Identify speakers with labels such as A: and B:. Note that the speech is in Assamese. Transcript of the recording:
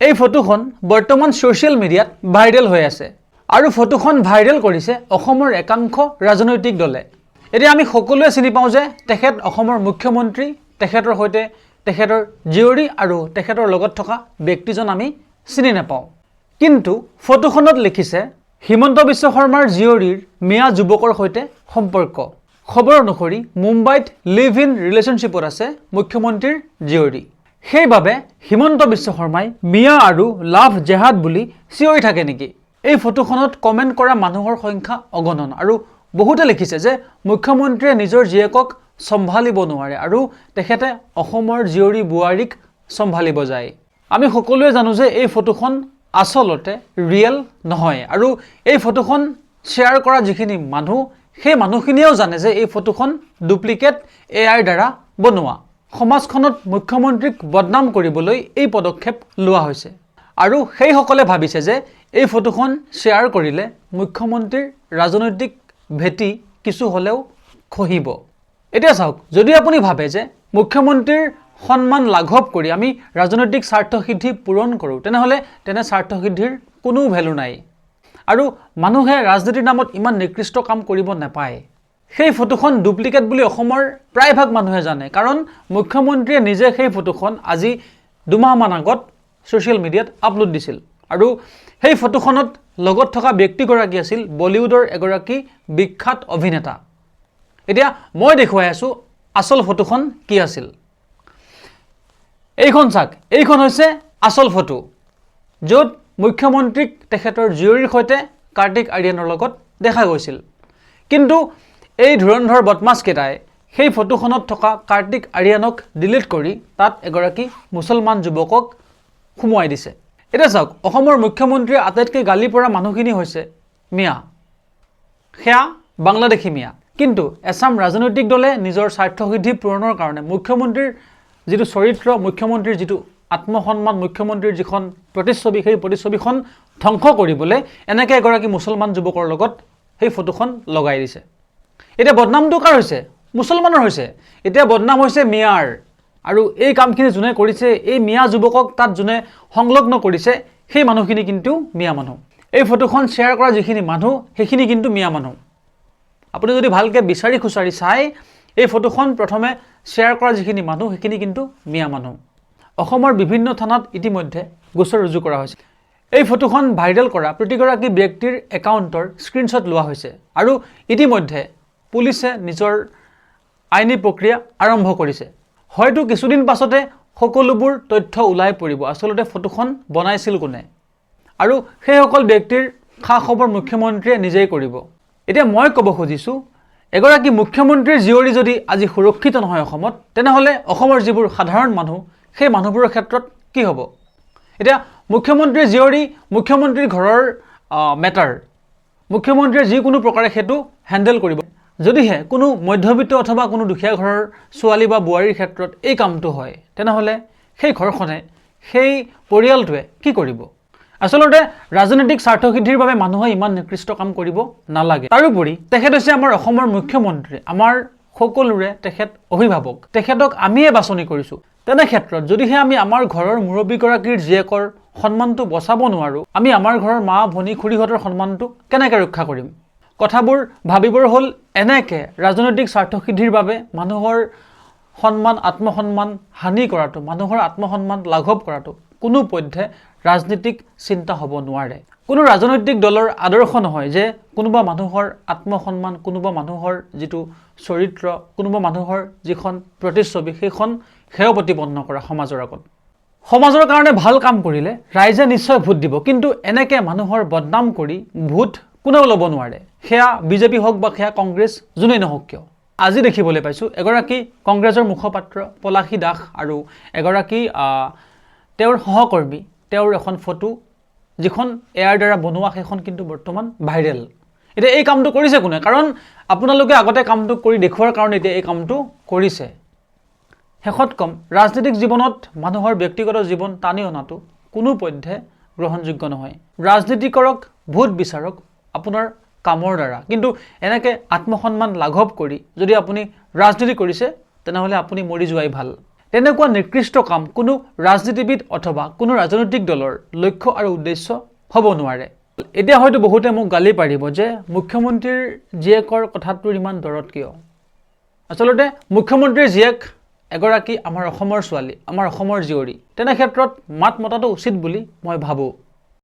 A: এই ফটোখন বৰ্তমান ছ'চিয়েল মিডিয়াত ভাইৰেল হৈ আছে আৰু ফটোখন ভাইৰেল কৰিছে অসমৰ একাংশ ৰাজনৈতিক দলে। এতিয়া আমি সকলোৱে চিনি পাওঁ যে তেখেত অসমৰ মুখ্যমন্ত্ৰী, তেখেতৰ সৈতে তেখেতৰ জীয়ৰী আৰু তেখেতৰ লগত থকা ব্যক্তিজন আমি চিনি নাপাওঁ। কিন্তু ফটোখনত লিখিছে হিমন্ত বিশ্ব শৰ্মাৰ জীয়ৰীৰ মিয়া যুৱকৰ সৈতে সম্পৰ্ক। খবৰ অনুসৰি মুম্বাইত লিভ ইন ৰিলেশ্যনশ্বিপত আছে মুখ্যমন্ত্ৰীৰ জীয়ৰী। সেইবাবে হিমন্ত বিশ্ব শৰ্মাই মিয়া আৰু লাভ জেহাদ বুলি চিঞৰি থাকে নেকি? এই ফটোখনত কমেণ্ট কৰা মানুহৰ সংখ্যা অগণন আৰু বহুতে লিখিছে যে মুখ্যমন্ত্ৰীয়ে নিজৰ জীয়েকক চম্ভালিব নোৱাৰে আৰু তেখেতে অসমৰ জীয়ৰী বোৱাৰীক চম্ভালিব যায়। আমি সকলোৱে জানো যে এই ফটোখন আচলতে ৰিয়েল নহয় আৰু এই ফটোখন শ্বেয়াৰ কৰা যিখিনি মানুহ, সেই মানুহখিনিয়েও জানে যে এই ফটোখন ডুপ্লিকেট AI দ্বাৰা বনোৱা। সমাজখনত মুখ্যমন্ত্ৰীক বদনাম কৰিবলৈ এই পদক্ষেপ লোৱা হৈছে আৰু সেইসকলে ভাবিছে যে এই ফটোখন শ্বেয়াৰ কৰিলে মুখ্যমন্ত্ৰীৰ ৰাজনৈতিক ভেটি কিছু হ'লেও খহিব। এতিয়া চাওক, যদি আপুনি ভাবে যে মুখ্যমন্ত্ৰীৰ সন্মান লাঘৱ কৰি আমি ৰাজনৈতিক স্বাৰ্থসিদ্ধি পূৰণ কৰোঁ, তেনেহ'লে তেনে স্বাৰ্থসিদ্ধিৰ কোনো ভেলু নাই আৰু মানুহে ৰাজনীতিৰ নামত ইমান নিকৃষ্ট কাম কৰিব নাপায়। সেই ফটোখন ডুপ্লিকেট বুলি অসমৰ প্ৰায়ভাগ মানুহে জানে, কাৰণ মুখ্যমন্ত্ৰীয়ে নিজে সেই ফটোখন আজি 2 মাহমান আগত ছ'চিয়েল মিডিয়াত আপলোড দিছিল আৰু সেই ফটোখনত লগত থকা ব্যক্তিগৰাকী আছিল বলিউডৰ এগৰাকী বিখ্যাত অভিনেতা। এতিয়া মই দেখুৱাই আছোঁ আচল ফটোখন কি আছিল। এইখন চাওক, এইখন হৈছে আচল ফটো, য'ত মুখ্যমন্ত্ৰীক তেখেতৰ জীয়ৰীৰ সৈতে কাৰ্তিক আৰিয়ানৰ লগত দেখা গৈছিল। কিন্তু এই ধুৰন্ধৰ বদমাছকেইটাই সেই ফটোখনত থকা কাৰ্তিক আৰিয়ানক ডিলিট কৰি তাত এগৰাকী মুছলমান যুৱকক সোমোৱাই দিছে। এতিয়া চাওক, অসমৰ মুখ্যমন্ত্ৰীয়ে আটাইতকৈ গালি পৰা মানুহখিনি হৈছে মিয়া, সেয়া বাংলাদেশী মিয়া। কিন্তু এছাম ৰাজনৈতিক দলে নিজৰ স্বাৰ্থসিদ্ধি পূৰণৰ কাৰণে মুখ্যমন্ত্ৰীৰ যিটো চৰিত্ৰ, মুখ্যমন্ত্ৰীৰ যিটো আত্মসন্মান, মুখ্যমন্ত্ৰীৰ যিখন প্ৰতিচ্ছবি, সেই প্ৰতিচ্ছবিখন ধ্বংস কৰিবলৈ এনেকৈ এগৰাকী মুছলমান যুৱকৰ লগত সেই ফটোখন লগাই দিছে। এতিয়া বদনামটো কাৰ হৈছে? মুছলমানৰ হৈছে। এতিয়া বদনাম হৈছে মিয়াৰ আৰু এই কামখিনি যোনে কৰিছে, এই মিয়া যুৱকক তাত যোনে সংলগ্ন কৰিছে, সেই মানুহখিনি কিন্তু মিয়া মানুহ। এই ফটোখন শ্বেয়াৰ কৰা যিখিনি মানুহ, সেইখিনি কিন্তু মিয়া মানুহ। আপুনি যদি ভালকৈ বিচাৰি খুচাৰি চাই, এই ফটোখন প্ৰথমে শ্বেয়াৰ কৰা যিখিনি মানুহ, সেইখিনি কিন্তু মিয়া মানুহ। অসমৰ বিভিন্ন থানাত ইতিমধ্যে গোচৰ ৰুজু কৰা হৈছে। এই ফটোখন ভাইৰেল কৰা প্ৰতিগৰাকী ব্যক্তিৰ একাউণ্টৰ স্ক্ৰীনশ্বট লোৱা হৈছে আৰু ইতিমধ্যে পুলিচে নিজৰ আইনী প্ৰক্ৰিয়া আৰম্ভ কৰিছে। হয়তো কিছুদিন পাছতে সকলোবোৰ তথ্য ওলাই পৰিব, আচলতে ফটোখন বনাইছিল কোনে আৰু সেইসকল ব্যক্তিৰ খা খবৰ মুখ্যমন্ত্ৰীয়ে নিজেই কৰিব। এতিয়া মই ক'ব খুজিছোঁ, এগৰাকী মুখ্যমন্ত্ৰীৰ জীয়ৰী যদি আজি সুৰক্ষিত নহয় অসমত, তেনেহ'লে অসমৰ যিবোৰ সাধাৰণ মানুহ, সেই মানুহবোৰৰ ক্ষেত্ৰত কি হ'ব? এতিয়া মুখ্যমন্ত্ৰীৰ জীয়ৰী, মুখ্যমন্ত্ৰীৰ ঘৰৰ মেটাৰ, মুখ্যমন্ত্ৰীয়ে যিকোনো প্ৰকাৰে সেইটো হেণ্ডেল কৰিব। যদিহে কোনো মধ্যবিত্ত অথবা কোনো দুখীয়া ঘৰৰ ছোৱালী বা বোৱাৰীৰ ক্ষেত্ৰত এই কামটো হয়, তেনেহ'লে সেই ঘৰখনে, সেই পৰিয়ালটোৱে কি কৰিব? আচলতে ৰাজনৈতিক স্বাৰ্থসিদ্ধিৰ বাবে মানুহে ইমান নিকৃষ্ট কাম কৰিব নালাগে। তাৰোপৰি তেখেত হৈছে আমাৰ অসমৰ মুখ্যমন্ত্ৰী, আমাৰ সকলোৰে তেখেত অভিভাৱক, তেখেতক আমিয়ে বাছনি কৰিছোঁ। তেনে ক্ষেত্ৰত যদিহে আমি আমাৰ ঘৰৰ মুৰব্বীগৰাকীৰ জীয়েকৰ সন্মানটো বচাব নোৱাৰোঁ, আমি আমাৰ ঘৰৰ মা, ভনী, খুৰীহঁতৰ সন্মানটো কেনেকৈ ৰক্ষা কৰিম? কথাবোৰ ভাবিবৰ হ'ল এনেকৈ ৰাজনৈতিক স্বাৰ্থসিদ্ধিৰ বাবে মানুহৰ সন্মান, আত্মসন্মান হানি কৰাটো, মানুহৰ আত্মসন্মান লাঘৱ কৰাটো কোনোপধ্যে ৰাজনীতিক চিন্তা হ'ব নোৱাৰে। কোনো ৰাজনৈতিক দলৰ আদৰ্শ নহয় যে কোনোবা মানুহৰ আত্মসন্মান, কোনোবা মানুহৰ যিটো চৰিত্ৰ, কোনোবা মানুহৰ যিখন প্ৰতিচ্ছবি, সেইখন হেয় প্ৰতিপন্ন কৰা সমাজৰ আগত। সমাজৰ কাৰণে ভাল কাম কৰিলে ৰাইজে নিশ্চয় ভোট দিব, কিন্তু এনেকৈ মানুহৰ বদনাম কৰি ভোট কোনেও ল'ব নোৱাৰে। সেয়া বিজেপি হওক বা সেয়া কংগ্ৰেছ, যোনেই নহওক কিয়। আজি দেখিবলৈ পাইছোঁ এগৰাকী কংগ্ৰেছৰ মুখপাত্ৰ পলাশী দাস আৰু এগৰাকী তেওঁৰ সহকৰ্মী, তেওঁৰ এখন ফটো যিখন AI দ্বাৰা বনোৱা, সেইখন কিন্তু বৰ্তমান ভাইৰেল। এতিয়া এই কামটো কৰিছে কোনে? কাৰণ আপোনালোকে আগতে কামটো কৰি দেখুৱাৰ কাৰণে এতিয়া এই কামটো কৰিছে। শেষত কম, ৰাজনৈতিক জীৱনত মানুহৰ ব্যক্তিগত জীৱন টানি অনাটো কোনোপধ্যে গ্ৰহণযোগ্য নহয়। ৰাজনীতি কৰক, ভোট বিচাৰক আপোনাৰ কামৰ দ্বাৰা, কিন্তু এনেকৈ আত্মসন্মান লাঘৱ কৰি যদি আপুনি ৰাজনীতি কৰিছে, তেনেহ'লে আপুনি মৰি যোৱাই ভাল। তেনেকুৱা নিকৃষ্ট কাম কোনো ৰাজনীতিবিদ অথবা কোনো ৰাজনৈতিক দলৰ লক্ষ্য আৰু উদ্দেশ্য হ'ব নোৱাৰে। এতিয়া হয়তো বহুতে মোক গালি পাৰিব যে মুখ্যমন্ত্ৰীৰ জীয়েকৰ কথাটোৰ ইমান দৰত কিয়। আচলতে মুখ্যমন্ত্ৰীৰ জীয়েক এগৰাকী আমাৰ অসমৰ ছোৱালী, আমাৰ অসমৰ জীয়ৰী। তেনে ক্ষেত্ৰত মাত মতাটো উচিত বুলি মই ভাবোঁ।